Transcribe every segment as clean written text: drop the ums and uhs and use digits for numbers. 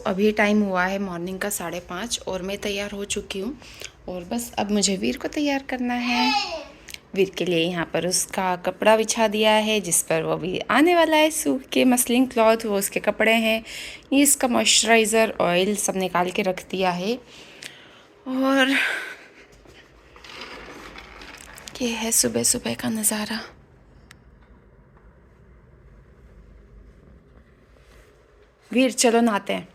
अभी टाइम हुआ है मॉर्निंग का 5:30 और मैं तैयार हो चुकी हूँ। और बस अब मुझे वीर को तैयार करना है। वीर के लिए यहाँ पर उसका कपड़ा बिछा दिया है जिस पर वो भी आने वाला है। सूख के मसलिन क्लॉथ वो उसके कपड़े हैं। ये इसका मॉइस्चराइज़र ऑयल सब निकाल के रख दिया है। और ये है सुबह सुबह का नज़ारा। वीर चलो नहाते हैं।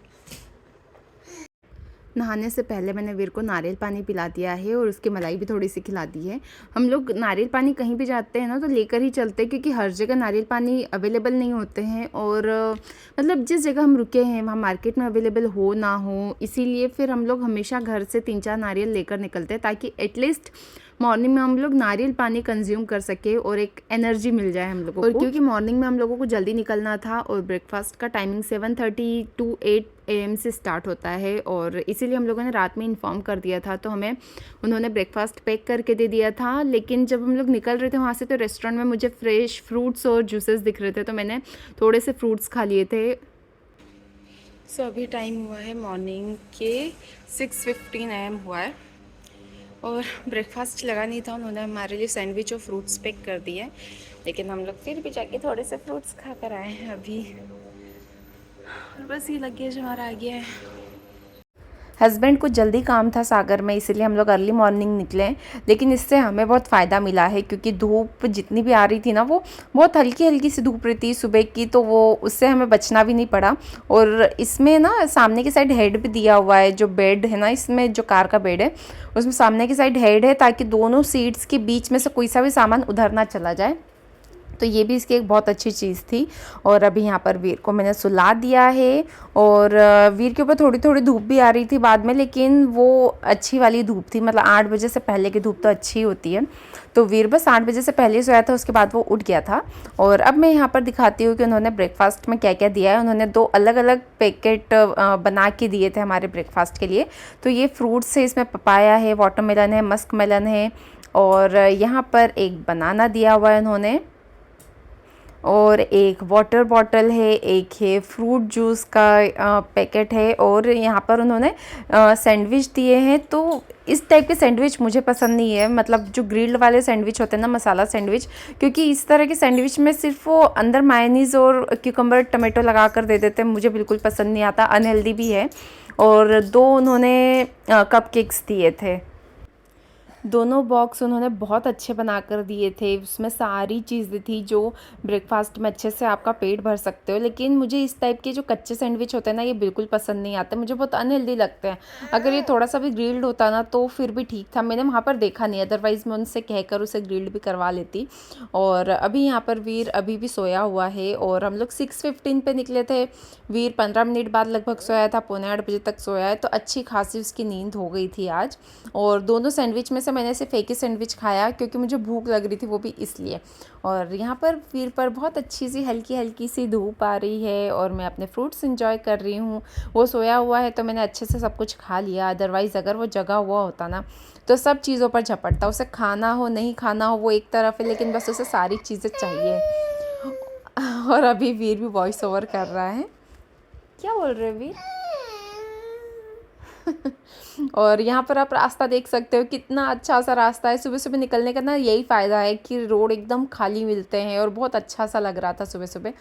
नहाने से पहले मैंने वीर को नारियल पानी पिला दिया है और उसकी मलाई भी थोड़ी सी खिला दी है। हम लोग नारियल पानी कहीं भी जाते हैं ना तो लेकर ही चलते हैं, क्योंकि हर जगह नारियल पानी अवेलेबल नहीं होते हैं। और मतलब जिस जगह हम रुके हैं वहाँ मार्केट में अवेलेबल हो ना हो, इसीलिए फिर हम लोग हमेशा घर से 3-4 नारियल लेकर निकलते हैं, ताकि एटलीस्ट मॉर्निंग में हम लोग नारियल पानी कंज्यूम कर सके और एक एनर्जी मिल जाए हम लोगों को। और क्योंकि मॉर्निंग में हम लोगों को जल्दी निकलना था और ब्रेकफास्ट का टाइमिंग 7:30 to 8 AM से स्टार्ट होता है, और इसीलिए हम लोगों ने रात में इन्फॉर्म कर दिया था, तो हमें उन्होंने ब्रेकफास्ट पैक करके दे दिया था। लेकिन जब हम लोग निकल रहे थे वहाँ से तो रेस्टोरेंट में मुझे फ्रेश फ्रूट्स और जूसेस दिख रहे थे, तो मैंने थोड़े से फ्रूट्स खा लिए थे। अभी टाइम हुआ है मॉर्निंग के 6:15 AM हुआ है और ब्रेकफास्ट लगा नहीं था। उन्होंने हमारे लिए सैंडविच और फ्रूट्स पैक कर दिए, लेकिन हम लोग फिर भी जाके थोड़े से फ्रूट्स खा कर आए हैं अभी। और बस ये लगेज हमारा आ गया है। हस्बैंड को जल्दी काम था सागर में, इसीलिए हम लोग अर्ली मॉर्निंग निकले। लेकिन इससे हमें बहुत फ़ायदा मिला है, क्योंकि धूप जितनी भी आ रही थी ना वो बहुत हल्की हल्की सी धूप रही थी सुबह की, तो वो उससे हमें बचना भी नहीं पड़ा। और इसमें ना सामने की साइड हेड भी दिया हुआ है, जो बेड है ना इसमें, जो कार का बेड है उसमें सामने की साइड हेड है, ताकि दोनों सीट्स के बीच में से कोई सा भी सामान उधर ना चला जाए। तो ये भी इसकी एक बहुत अच्छी चीज़ थी। और अभी यहाँ पर वीर को मैंने सुला दिया है, और वीर के ऊपर थोड़ी थोड़ी धूप भी आ रही थी बाद में, लेकिन वो अच्छी वाली धूप थी। मतलब 8 बजे से पहले की धूप तो अच्छी होती है। तो वीर बस 8 बजे से पहले सोया था, उसके बाद वो उठ गया था। और अब मैं यहाँ पर दिखाती हूँ कि उन्होंने ब्रेकफास्ट में क्या क्या दिया है। उन्होंने 2 अलग अलग पैकेट बना के दिए थे हमारे ब्रेकफास्ट के लिए। तो ये फ्रूट्स है, इसमें पपाया है, वाटरमेलन है, मस्क मेलन है, और यहाँ पर एक बनाना दिया हुआ है उन्होंने, और एक वाटर बॉटल है, एक है फ्रूट जूस का पैकेट है, और यहाँ पर उन्होंने सैंडविच दिए हैं। तो इस टाइप के सैंडविच मुझे पसंद नहीं है, मतलब जो ग्रिल्ड वाले सैंडविच होते हैं ना, मसाला सैंडविच, क्योंकि इस तरह के सैंडविच में सिर्फ वो अंदर मायोनीज़ और क्यूकम्बर टमाटो लगा कर दे देते हैं, मुझे बिल्कुल पसंद नहीं आता, अनहेल्दी भी है। और 2 उन्होंने कपकेक्स दिए थे। दोनों बॉक्स उन्होंने बहुत अच्छे बना कर दिए थे, उसमें सारी चीज़ें थी जो ब्रेकफास्ट में अच्छे से आपका पेट भर सकते हो। लेकिन मुझे इस टाइप के जो कच्चे सैंडविच होते हैं ना, ये बिल्कुल पसंद नहीं आते, मुझे बहुत अनहेल्दी लगते हैं। अगर ये थोड़ा सा भी ग्रिल्ड होता ना तो फिर भी ठीक था, मैंने वहाँ पर देखा नहीं, अदरवाइज़ मैं उनसे कहकर उसे ग्रिल्ड भी करवा लेती। और अभी यहाँ पर वीर अभी भी सोया हुआ है, और हम लोग 6:15 पे निकले थे। वीर 15 मिनट बाद लगभग सोया था, 7:45 बजे तक सोया है, तो अच्छी खासी उसकी नींद हो गई थी आज। और दोनों सैंडविच में से मैंने सिर्फ एक ही सैंडविच खाया, क्योंकि मुझे भूख लग रही थी, वो भी इसलिए। और यहाँ पर वीर पर बहुत अच्छी सी हल्की हल्की सी धूप आ रही है, और मैं अपने फ्रूट्स इंजॉय कर रही हूँ। वो सोया हुआ है तो मैंने अच्छे से सब कुछ खा लिया, अदरवाइज़ अगर वो जगा हुआ होता ना तो सब चीज़ों पर झपटता। उसे खाना हो नहीं खाना हो वो एक तरफ है, लेकिन बस उसे सारी चीज़ें चाहिए। और अभी वीर भी वॉइस ओवर कर रहा है। क्या बोल रहे हो वीर? और यहाँ पर आप रास्ता देख सकते हो, कितना अच्छा सा रास्ता है। सुबह सुबह निकलने का ना यही फ़ायदा है कि रोड एकदम खाली मिलते हैं, और बहुत अच्छा सा लग रहा था सुबह सुबह।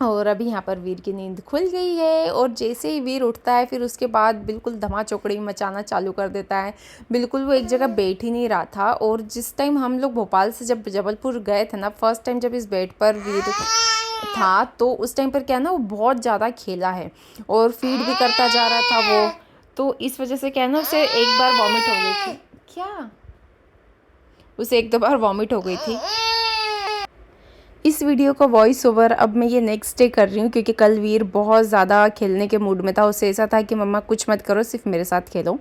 और अभी यहाँ पर वीर की नींद खुल गई है, और जैसे ही वीर उठता है फिर उसके बाद बिल्कुल धमा चौकड़ी मचाना चालू कर देता है। बिल्कुल वो एक जगह बैठ ही नहीं रहा था। और जिस टाइम हम लोग भोपाल से जब जबलपुर गए थे ना, फर्स्ट टाइम जब इस बेड पर वीर था, तो उस टाइम पर क्या ना, वो बहुत ज़्यादा खेला है और फीड भी करता जा रहा था वो। तो इस वजह से क्या है ना, उसे एक बार वॉमिट हो गई थी। क्या? उसे 1-2 बार वॉमिट हो गई थी। इस वीडियो का वॉइस ओवर अब मैं ये नेक्स्ट डे कर रही हूँ, क्योंकि कल वीर बहुत ज़्यादा खेलने के मूड में था। उसे ऐसा था कि मम्मा कुछ मत करो, सिर्फ मेरे साथ खेलो।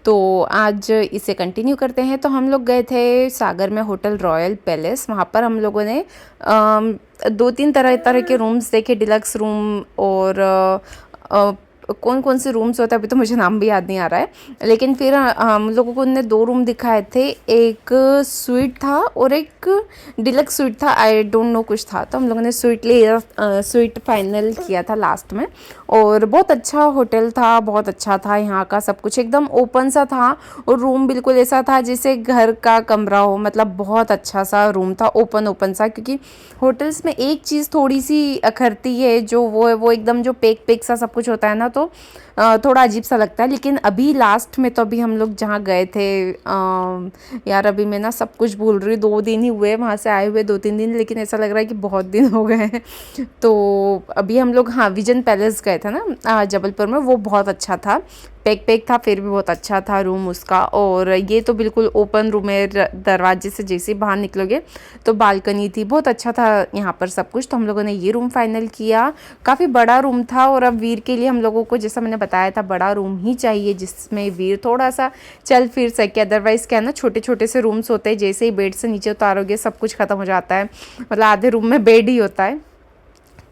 तो आज इसे कंटिन्यू करते हैं। तो हम लोग गए थे सागर में होटल रॉयल पैलेस। वहाँ पर हम लोगों ने 2-3 तरह तरह के रूम्स देखे, डिलक्स रूम और कौन कौन से रूम्स होते हैं, अभी तो मुझे नाम भी याद नहीं आ रहा है, लेकिन फिर हम लोगों को उनने 2 रूम दिखाए थे, एक स्वीट था और एक डिलक्स स्वीट था, आई डोंट नो कुछ था, तो हम लोगों ने स्वीट लिया, स्वीट फाइनल किया था लास्ट में। और बहुत अच्छा होटल था, बहुत अच्छा था, यहाँ का सब कुछ एकदम ओपन सा था और रूम बिल्कुल ऐसा था जैसे घर का कमरा हो, मतलब बहुत अच्छा सा रूम था, ओपन ओपन सा। क्योंकि होटल्स में एक चीज़ थोड़ी सी अखरती है, जो वो है वो एकदम जो पैक पैक सा सब कुछ होता है ना, तो थोड़ा अजीब सा लगता है। लेकिन अभी लास्ट में तो अभी हम लोग जहाँ गए थे, यार अभी मैं ना सब कुछ भूल रही हूँ, 2 दिन ही हुए वहाँ से आए हुए, 2-3 दिन, लेकिन ऐसा लग रहा है कि बहुत दिन हो गए हैं। तो अभी हम लोग, हाँ, विजन पैलेस गए थे ना जबलपुर में, वो बहुत अच्छा था, पैक पैक था, फिर भी बहुत अच्छा था रूम उसका। और ये तो बिल्कुल ओपन रूम है, दरवाजे से जैसे बाहर निकलोगे तो बालकनी थी, बहुत अच्छा था यहाँ पर सब कुछ। तो हम लोगों ने ये रूम फाइनल किया, काफ़ी बड़ा रूम था। और अब वीर के लिए हम लोगों को, जैसा मैंने बताया था, बड़ा रूम ही चाहिए जिसमें वीर थोड़ा सा चल फिर सके। अदरवाइज़ क्या है ना, छोटे छोटे से रूम्स होते हैं, जैसे ही बेड से नीचे उतारोगे सब कुछ ख़त्म हो जाता है, मतलब आधे रूम में बेड ही होता है।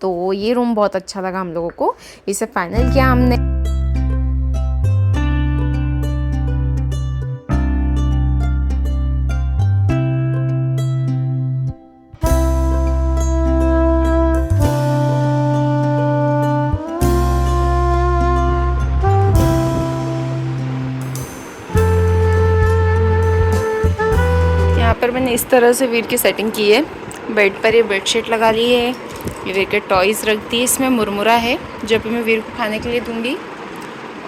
तो ये रूम बहुत अच्छा लगा हम लोगों को, इसे फाइनल किया हमने। यहाँ पर मैंने इस तरह से वीर की सेटिंग की है, बेड पर ये बेडशीट लगा ली है, ये वीर के टॉयज़ रख दी, इसमें मुरमुरा है जो भी मैं वीर को खाने के लिए दूंगी।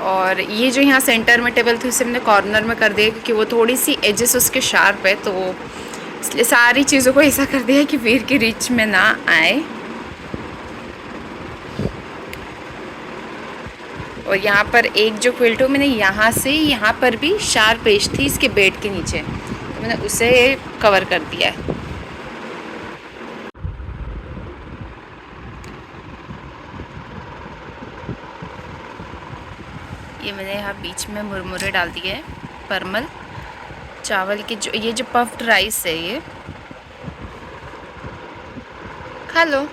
और ये जो यहाँ सेंटर में टेबल थी उसे मैंने कॉर्नर में कर दिया, क्योंकि वो थोड़ी सी एजेस उसके शार्प है, तो इसलिए सारी चीज़ों को ऐसा कर दिया कि वीर की रीच में ना आए। और यहाँ पर एक जो क्विल्ट हो, मैंने यहाँ से यहाँ पर भी शार्प एज थी इसके बेड के नीचे, तो मैंने उसे कवर कर दिया है। ये मैंने यहाँ बीच में मुरमुरे डाल दिए हैं, परमल चावल के, जो ये जो पफ्ड राइस है, ये खा लो।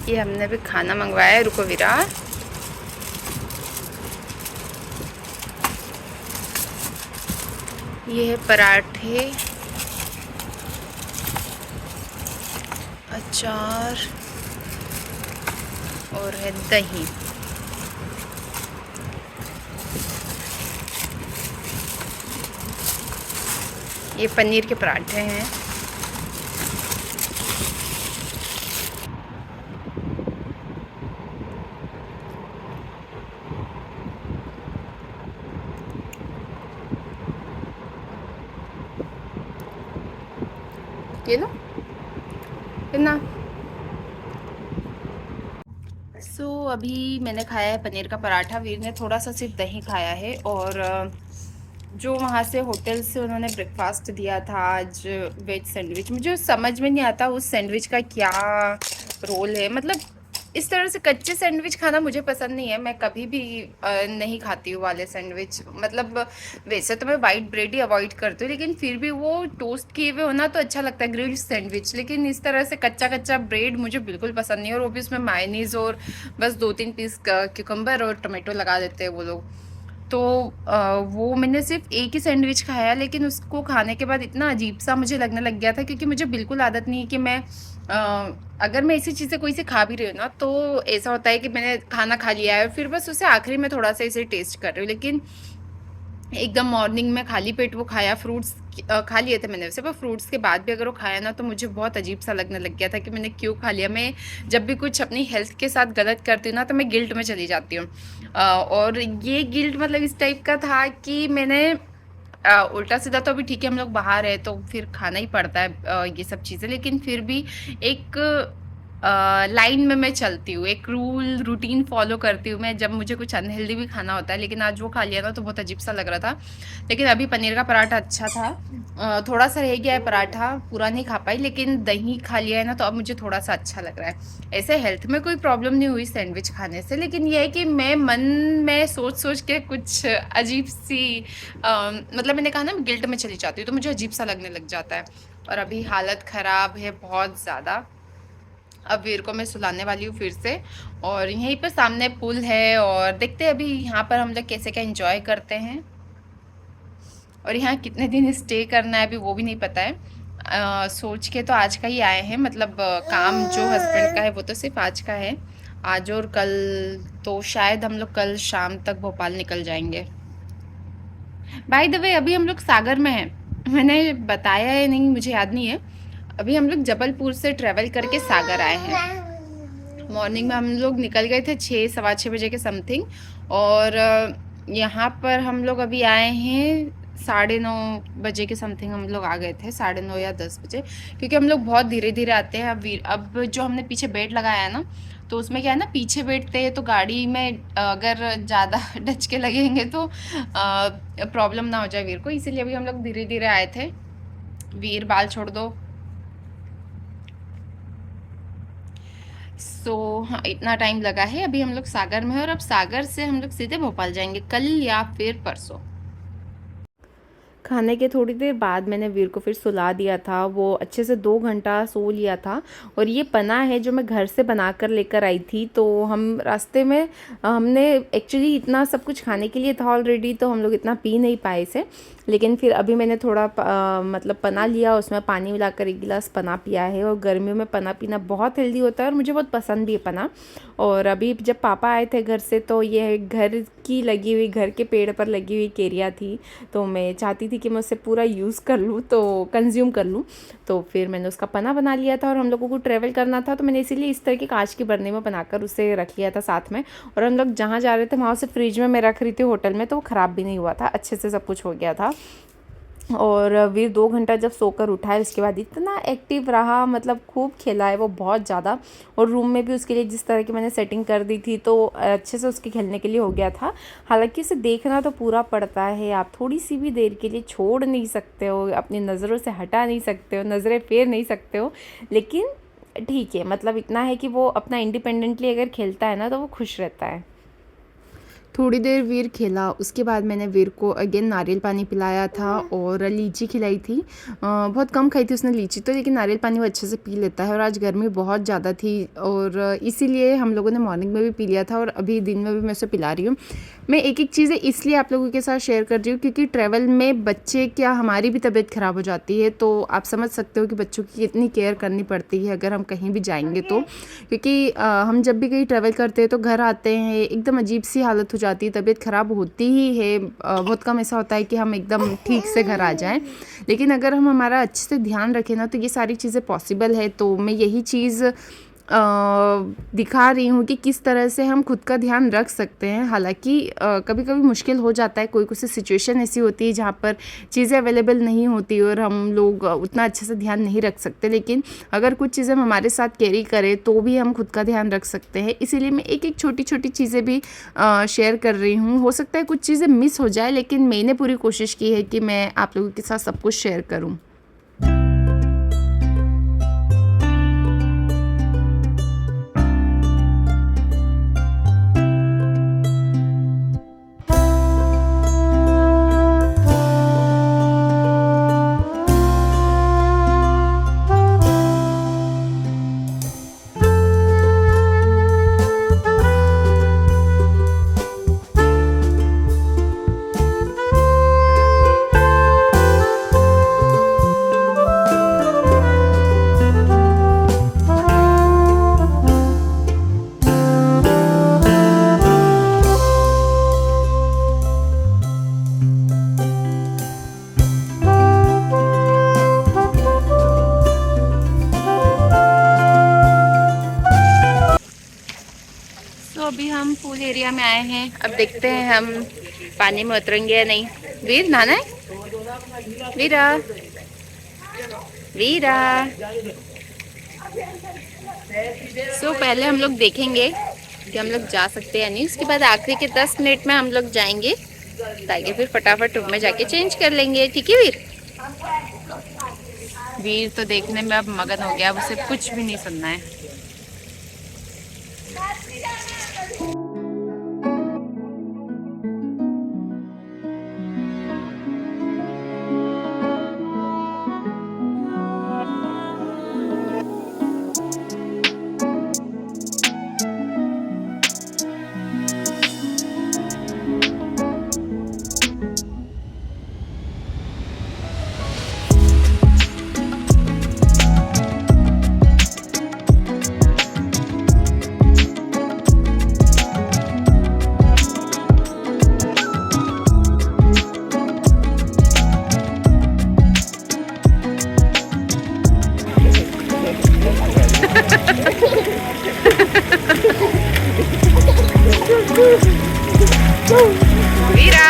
ये हमने भी खाना मंगवाया है, रुको विराट। ये है पराठे, अचार और है दही। ये पनीर के पराठे हैं। ये लो कितना। अभी मैंने खाया है पनीर का पराठा, वीर ने थोड़ा सा सिर्फ दही खाया है। और जो वहाँ से होटल से उन्होंने ब्रेकफास्ट दिया था आज, वेज सैंडविच, मुझे समझ में नहीं आता उस सैंडविच का क्या रोल है। मतलब इस तरह से कच्चे सैंडविच खाना मुझे पसंद नहीं है, मैं कभी भी नहीं खाती हूँ वाले सैंडविच। मतलब वैसे तो मैं वाइट ब्रेड ही अवॉइड करती हूँ, लेकिन फिर भी वो टोस्ट किए हुए होना तो अच्छा लगता है, ग्रिल्ड सैंडविच। लेकिन इस तरह से कच्चा कच्चा ब्रेड मुझे बिल्कुल पसंद नहीं है। और वो भी उसमें मायोनीज़ और बस 2-3 पीस क्यूकम्बर और टोमेटो लगा देते हैं वो लोग। तो वो मैंने सिर्फ एक ही सैंडविच खाया, लेकिन उसको खाने के बाद इतना अजीब सा मुझे लगने लग गया था, क्योंकि मुझे बिल्कुल आदत नहीं है कि मैं अगर मैं ऐसी चीज़ें कोई से खा भी रही हूँ ना, तो ऐसा होता है कि मैंने खाना खा लिया है और फिर बस उसे आखिरी में थोड़ा सा इसे टेस्ट कर रही हूँ। लेकिन एकदम मॉर्निंग में खाली पेट वो खाया, फ्रूट्स खा लिए थे मैंने वैसे, पर फ्रूट्स के बाद भी अगर वो खाया ना, तो मुझे बहुत अजीब सा लगने लग गया था कि मैंने क्यों खा लिया। मैं जब भी कुछ अपनी हेल्थ के साथ गलत करती हूँ ना, तो मैं गिल्ट में चली जाती हूँ। और ये गिल्ट मतलब इस टाइप का था कि मैंने उल्टा सीधा तो अभी ठीक है, हम लोग बाहर है तो फिर खाना ही पड़ता है ये सब चीज़ें, लेकिन फिर भी एक लाइन में मैं चलती हूँ, एक रूटीन फॉलो करती हूँ मैं जब मुझे कुछ अनहेल्दी भी खाना होता है। लेकिन आज वो खा लिया ना तो बहुत अजीब सा लग रहा था। लेकिन अभी पनीर का पराठा अच्छा था। थोड़ा सा रह गया है पराठा, पूरा नहीं खा पाई, लेकिन दही खा लिया है ना तो अब मुझे थोड़ा सा अच्छा लग रहा है। ऐसे हेल्थ में कोई प्रॉब्लम नहीं हुई सैंडविच खाने से, लेकिन ये है कि मैं मन में सोच सोच के कुछ अजीब सी मतलब मैंने कहा ना गिल्ट में चली जाती हूँ, तो मुझे अजीब सा लगने लग जाता है। और अभी हालत ख़राब है बहुत ज़्यादा। अब वीर को मैं सुलाने वाली हूँ फिर से। और यहीं पर सामने पुल है और देखते हैं अभी यहाँ पर हम लोग कैसे क्या एंजॉय करते हैं। और यहाँ कितने दिन स्टे करना है अभी वो भी नहीं पता है। सोच के तो आज का ही आए हैं, मतलब काम जो हस्बैंड का है वो तो सिर्फ आज का है। आज और कल तो शायद हम लोग कल शाम तक भोपाल निकल जाएंगे। बाय द वे अभी हम लोग सागर में हैं, मैंने बताया है नहीं, मुझे याद नहीं है। अभी हम लोग जबलपुर से ट्रैवल करके सागर आए हैं। मॉर्निंग में हम लोग निकल गए थे 6 सवा 6 बजे के समथिंग। और यहाँ पर हम लोग अभी आए हैं 9:30 बजे के समथिंग। हम लोग आ गए थे 9:30 या 10 बजे, क्योंकि हम लोग बहुत धीरे धीरे आते हैं। अब जो हमने पीछे बेड लगाया है ना, तो उसमें क्या है ना, पीछे बैठते हैं तो गाड़ी में अगर ज़्यादा डच के लगेंगे तो प्रॉब्लम ना हो जाए वीर को, इसीलिए अभी हम लोग धीरे धीरे आए थे। वीर बाल छोड़ दो। हाँ, इतना टाइम लगा है। अभी हम लोग सागर में हैं और अब सागर से हम लोग सीधे भोपाल जाएंगे कल या फिर परसों। खाने के थोड़ी देर बाद मैंने वीर को फिर सुला दिया था। वो अच्छे से 2 घंटा सो लिया था। और ये पना है जो मैं घर से बना कर लेकर आई थी। तो हम रास्ते में हमने एक्चुअली इतना सब कुछ खाने के लिए था ऑलरेडी, तो हम लोग इतना पी नहीं पाए इसे। लेकिन फिर अभी मैंने थोड़ा मतलब पना लिया, उसमें पानी मिलाकर 1 गिलास पना पिया है। और गर्मियों में पना पीना बहुत हेल्दी होता है और मुझे बहुत पसंद भी है पना। और अभी जब पापा आए थे घर से, तो ये घर की लगी हुई, घर के पेड़ पर लगी हुई केरिया थी। तो मैं चाहती थी कि मैं उसे पूरा यूज़ कर लूँ, तो कंज्यूम कर लूँ। तो फिर मैंने उसका पना बना लिया था। और हम लोगों को ट्रैवल करना था, तो मैंने इसीलिए इस तरह के कांच के बर्नी में बनाकर उसे रख लिया था साथ में। और हम लोग जहाँ जा रहे थे वहाँ से फ्रिज में मैं रख रही थी होटल में, तो वो ख़राब भी नहीं हुआ था, अच्छे से सब कुछ हो गया था। और वीर 2 घंटा जब सोकर उठा है उसके बाद इतना एक्टिव रहा, मतलब खूब खेला है वो बहुत ज़्यादा। और रूम में भी उसके लिए जिस तरह की मैंने सेटिंग कर दी थी, तो अच्छे से उसके खेलने के लिए हो गया था। हालांकि उसे देखना तो पूरा पड़ता है, आप थोड़ी सी भी देर के लिए छोड़ नहीं सकते हो, अपनी नज़रों से हटा नहीं सकते हो, नज़रें फेर नहीं सकते हो। लेकिन ठीक है, मतलब इतना है कि वो अपना इंडिपेंडेंटली अगर खेलता है ना तो वो खुश रहता है। थोड़ी देर वीर खेला, उसके बाद मैंने वीर को अगेन नारियल पानी पिलाया था और लीची खिलाई थी। बहुत कम खाई थी उसने लीची तो, लेकिन नारियल पानी वो अच्छे से पी लेता है। और आज गर्मी बहुत ज़्यादा थी और इसीलिए हम लोगों ने मॉर्निंग में भी पी लिया था और अभी दिन में भी मैं उसे पिला रही हूँ। मैं एक एक चीज़ें इसलिए आप लोगों के साथ शेयर कर रही हूँ क्योंकि ट्रैवल में बच्चे क्या, हमारी भी तबीयत ख़राब हो जाती है, तो आप समझ सकते हो कि बच्चों की कितनी केयर करनी पड़ती है अगर हम कहीं भी जाएंगे तो। क्योंकि हम जब भी कहीं ट्रैवल करते हैं तो घर आते हैं एकदम अजीब सी हालत हो जाती है, तबीयत ख़राब होती ही है। बहुत कम ऐसा होता है कि हम एकदम ठीक से घर आ जाएं। लेकिन अगर हम हमारा अच्छे से ध्यान रखें ना तो ये सारी चीज़ें पॉसिबल है। तो मैं यही चीज़ दिखा रही हूँ कि किस तरह से हम खुद का ध्यान रख सकते हैं। हालांकि कभी कभी मुश्किल हो जाता है, कोई कोई सिचुएशन ऐसी होती है जहाँ पर चीज़ें अवेलेबल नहीं होती और हम लोग उतना अच्छे से ध्यान नहीं रख सकते। लेकिन अगर कुछ चीज़ें हम हमारे साथ कैरी करें तो भी हम खुद का ध्यान रख सकते हैं। इसीलिए मैं एक एक छोटी छोटी चीज़ें भी शेयर कर रही हूँ। हो सकता है कुछ चीज़ें मिस हो जाए, लेकिन मैंने पूरी कोशिश की है कि मैं आप लोगों के साथ सब कुछ शेयर करूँ। तो अभी हम पूल एरिया में आए हैं। अब देखते हैं हम पानी में उतरेंगे या नहीं। वीर नहाना है? वीरा, वीरा, सो पहले हम लोग देखेंगे कि हम लोग जा सकते हैं या नहीं, उसके बाद आखिरी के 10 मिनट में हम लोग जाएंगे ताकि फिर फटाफट रूम में जाके चेंज कर लेंगे। ठीक है वीर? वीर तो देखने में अब मगन हो गया, अब उसे कुछ भी नहीं सुनना है। वीरा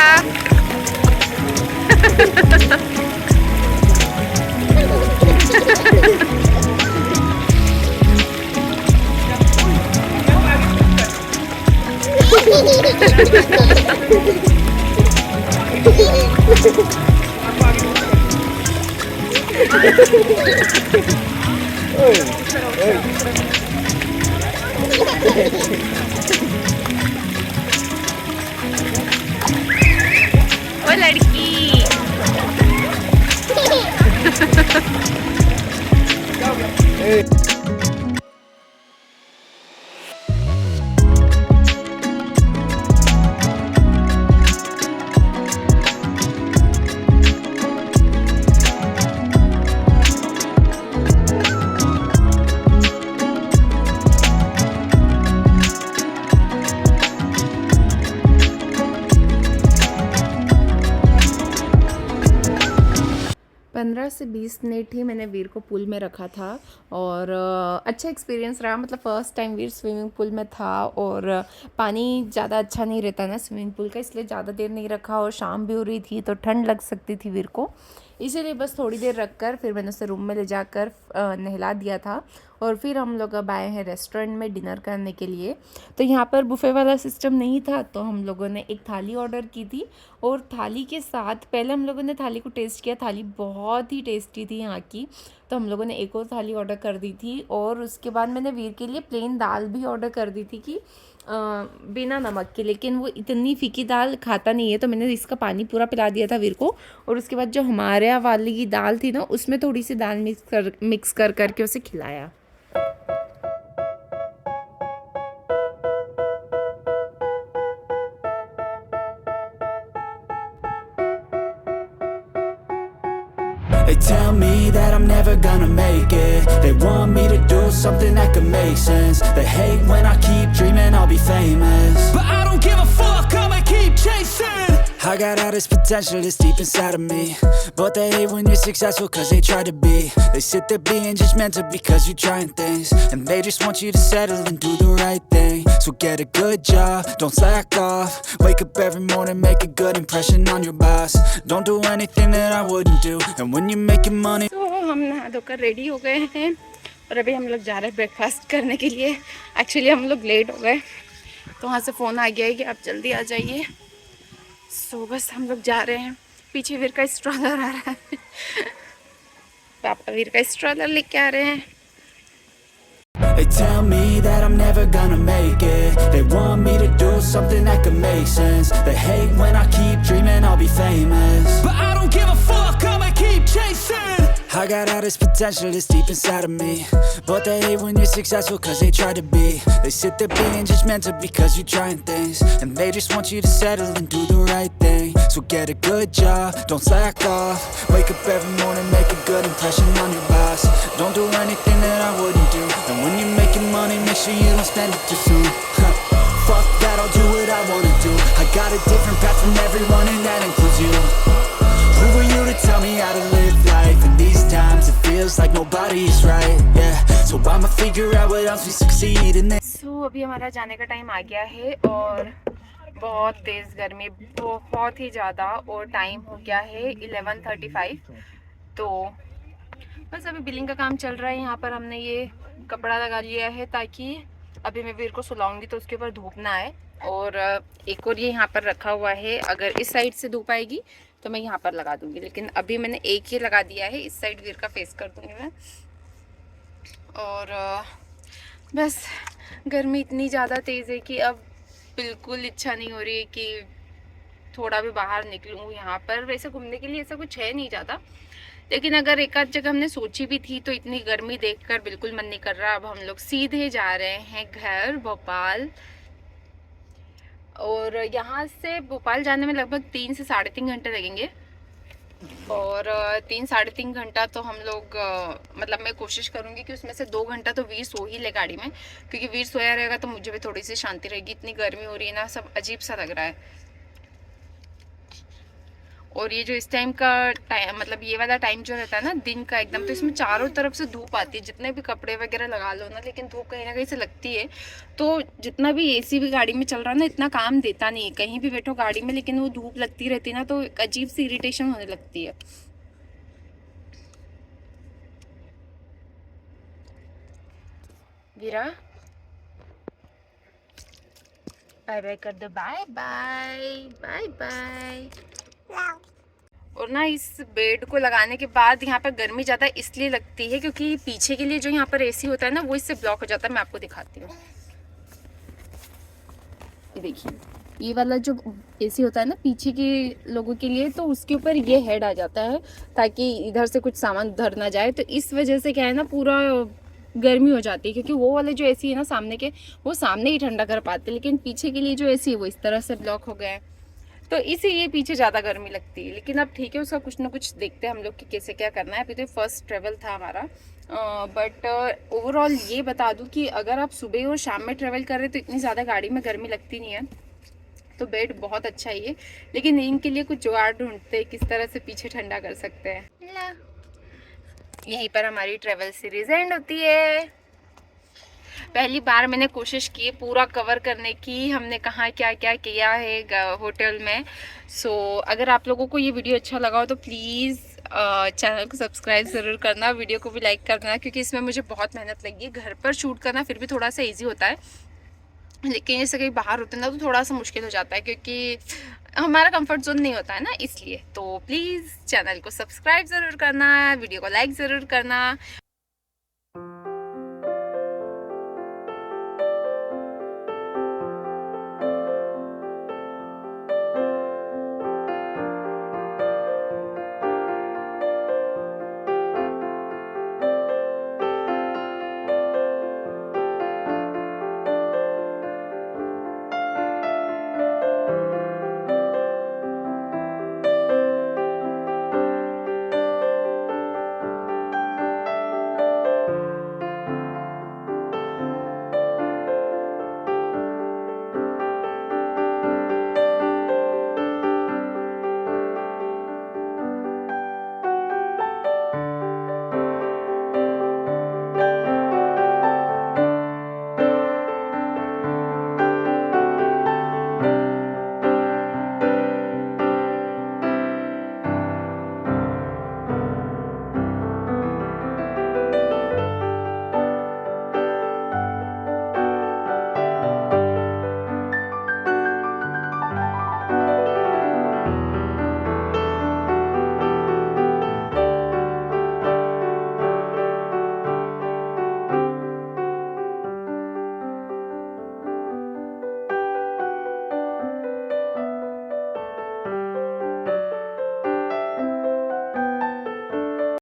ओ लड़की। 15 से 20 मिनट ही मैंने वीर को पूल में रखा था और अच्छा एक्सपीरियंस रहा। मतलब फ़र्स्ट टाइम वीर स्विमिंग पूल में था और पानी ज़्यादा अच्छा नहीं रहता ना स्विमिंग पूल का, इसलिए ज़्यादा देर नहीं रखा और शाम भी हो रही थी तो ठंड लग सकती थी वीर को, इसीलिए बस थोड़ी देर रख कर फिर मैंने उसे रूम में ले जाकर नहला दिया था। और फिर हम लोग अब आए हैं रेस्टोरेंट में डिनर करने के लिए। तो यहाँ पर बुफ़े वाला सिस्टम नहीं था तो हम लोगों ने एक थाली ऑर्डर की थी और थाली के साथ पहले हम लोगों ने थाली को टेस्ट किया, थाली बहुत ही टेस्टी थी यहाँ की, तो हम लोगों ने एक और थाली ऑर्डर कर दी थी। और उसके बाद मैंने वीर के लिए प्लेन दाल भी ऑर्डर कर दी थी कि बिना नमक के, लेकिन वो इतनी फीकी दाल खाता नहीं है तो मैंने इसका पानी पूरा पिला दिया था वीर को। और उसके बाद जो हमारे यहाँ वाली की दाल थी ना उसमें थोड़ी सी दाल मिक्स कर करके उसे खिलाया। They tell me that I'm never gonna make it. They want me to do something that could make sense. They hate when I keep dreaming I'll be famous, but I don't give a fuck, I'ma keep chasing. I got all this potential that's deep inside of me, but they hate when you're successful cause they try to be. They sit there being judgmental because you're trying things, and they just want you to settle and do the right thing. So get a good job, don't slack off. Wake up every morning, make a good impression on your boss. Don't do anything that I wouldn't do, and when you're making money. तो हम नहा धोकर ready हो गए हैं और अभी हम लोग जा रहे हैं ब्रेकफास्ट करने के लिए। एक्चुअली हम लोग लेट हो गए तो वहाँ से फ़ोन आ गया है कि आप जल्दी आ जाइए। सो बस हम लोग जा रहे हैं। पीछे वीर का स्ट्रॉलर आ रहा है पापा वीर का स्ट्रॉलर लेके आ रहे हैं। They tell me that I'm never gonna make it. They want me to do something that could make sense. They hate when I keep dreaming I'll be famous, but I don't give a fuck, I'ma keep chasing. I got all this potential that's deep inside of me, but they hate when you're successful cause they try to be. They sit there being judgmental because you're trying things, and they just want you to settle and do the right thing. So get a good job, don't slack off. Wake up every morning, make a good impression on your boss. Don't do anything that I wouldn't do, and when you're making money, make sure you don't spend it too soon. Fuck that, I'll do what I wanna do. I got a different path from everyone and that includes you. Who are you to tell me how to live life? In these times it feels like nobody is right, yeah. So I'ma figure out what else we succeed in this. So अभी हमारा जाने का time आ गया है और बहुत तेज़ गर्मी, बहुत ही ज़्यादा, और टाइम हो गया है 11:35। तो बस अभी बिलिंग का काम चल रहा है। यहाँ पर हमने ये कपड़ा लगा लिया है ताकि अभी मैं वीर को सुलाऊंगी तो उसके ऊपर धूप ना आए। और एक और ये यहाँ पर रखा हुआ है, अगर इस साइड से धूप आएगी तो मैं यहाँ पर लगा दूंगी, लेकिन अभी मैंने एक ही लगा दिया है, इस साइड वीर का फेस कर दूंगी मैं। और बस गर्मी इतनी ज़्यादा तेज़ है कि अब बिल्कुल इच्छा नहीं हो रही है कि थोड़ा भी बाहर निकलूँ। यहाँ पर वैसे घूमने के लिए ऐसा कुछ है नहीं ज़्यादा, लेकिन अगर एक आध जगह हमने सोची भी थी तो इतनी गर्मी देखकर बिल्कुल मन नहीं कर रहा। अब हम लोग सीधे जा रहे हैं घर भोपाल, और यहाँ से भोपाल जाने में लगभग 3 से 3.5 घंटे लगेंगे। और 3-3.5 घंटा तो हम लोग मतलब मैं कोशिश करूँगी कि उसमें से 2 घंटा तो वीर सो ही ले गाड़ी में, क्योंकि वीर सोया रहेगा तो मुझे भी थोड़ी सी शांति रहेगी। इतनी गर्मी हो रही है ना, सब अजीब सा लग रहा है। और ये जो इस टाइम का टाइम, मतलब ये वाला टाइम जो रहता है ना दिन का एकदम, तो इसमें चारों तरफ से धूप आती है, जितने भी कपड़े वगैरह लगा लो ना, लेकिन धूप कहीं ना कहीं से लगती है। तो जितना भी एसी भी गाड़ी में चल रहा है ना, इतना काम देता नहीं है, कहीं भी बैठो गाड़ी में लेकिन वो धूप लगती रहती है ना, तो एक अजीब सी इरिटेशन होने लगती है। वीरा बाय बाय कर दो, बाय बाय बाय बाय। और ना इस बेड को लगाने के बाद यहाँ पर गर्मी ज़्यादा इसलिए लगती है क्योंकि पीछे के लिए जो यहाँ पर एसी होता है ना, वो इससे ब्लॉक हो जाता है। मैं आपको दिखाती हूँ, ये देखिए, ये वाला जो एसी होता है ना पीछे के लोगों के लिए, तो उसके ऊपर ये हेड आ जाता है ताकि इधर से कुछ सामान उधर ना जाए। तो इस वजह से क्या है ना, पूरा गर्मी हो जाती है, क्योंकि वो वाले जो एसी है ना सामने के, वो सामने ही ठंडा कर पाते हैं, लेकिन पीछे के लिए जो एसी है वो इस तरह से ब्लॉक हो गए हैं, तो इसीलिए पीछे ज़्यादा गर्मी लगती है। लेकिन अब ठीक है, उसका कुछ ना कुछ देखते हैं हम लोग कि कैसे क्या करना है। अभी तो फर्स्ट ट्रैवल था हमारा, बट ओवरऑल ये बता दूं कि अगर आप सुबह और शाम में ट्रैवल कर रहे हैं तो इतनी ज़्यादा गाड़ी में गर्मी लगती नहीं है। तो बेड बहुत अच्छा ही है, लेकिन इनके लिए कुछ जुगाड़ ढूंढते हैं किस तरह से पीछे ठंडा कर सकते हैं। यहीं पर हमारी ट्रैवल सीरीज एंड होती है। पहली बार मैंने कोशिश की पूरा कवर करने की, हमने कहाँ क्या क्या किया है होटल में। सो अगर आप लोगों को ये वीडियो अच्छा लगा हो तो प्लीज़ चैनल को सब्सक्राइब ज़रूर करना, वीडियो को भी लाइक करना, क्योंकि इसमें मुझे बहुत मेहनत लगी है। घर पर शूट करना फिर भी थोड़ा सा ईजी होता है, लेकिन जैसे कहीं बाहर होते हैं ना तो थोड़ा सा मुश्किल हो जाता है, क्योंकि हमारा कंफर्ट जोन नहीं होता है ना, इसलिए। तो प्लीज़ चैनल को सब्सक्राइब ज़रूर करना, वीडियो को लाइक ज़रूर करना।